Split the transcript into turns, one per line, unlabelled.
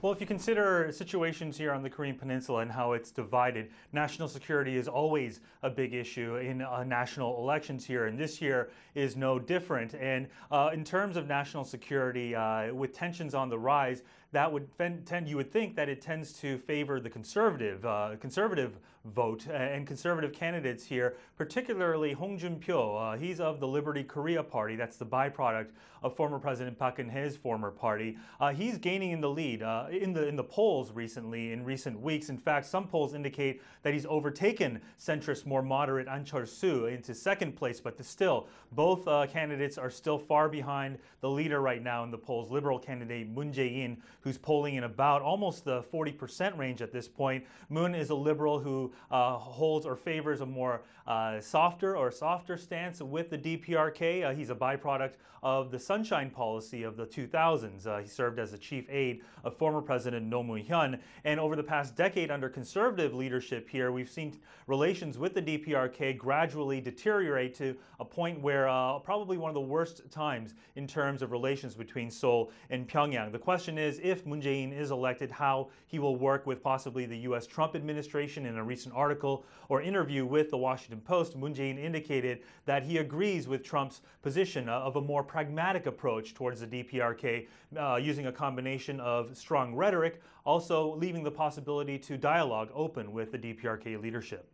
Well, if you consider situations here on the Korean Peninsula and how it's divided, national security is always a big issue in national elections here, and this year is no different. And in terms of national security, with tensions on the rise, that would you would think that it tends to favor the conservative vote and conservative candidates here, particularly Hong Jun-pyo. He's of the Liberty Korea Party. That's the byproduct of former President Park Geun-hye's former party. He's gaining in the lead in the polls recently, in recent weeks. In fact, some polls indicate that he's overtaken centrist, more moderate An Chol-soo into second place, but still, both candidates are still far behind the leader right now in the polls, Liberal candidate Moon Jae-in, who's polling in about almost the 40% range at this point. Moon is a liberal who holds or favors a more softer stance with the DPRK. He's a byproduct of the Sunshine Policy of the 2000s. He served as a chief aide of former President Roh Moo-hyun. And over the past decade under conservative leadership here, we've seen relations with the DPRK gradually deteriorate to a point where probably one of the worst times in terms of relations between Seoul and Pyongyang. The question is, if Moon Jae-in is elected, how he will work with possibly the U.S. Trump administration. In a recent article or interview with the Washington Post, Moon Jae-in indicated that he agrees with Trump's position of a more pragmatic approach towards the DPRK, using a combination of strong rhetoric, also leaving the possibility to dialogue open with the DPRK leadership.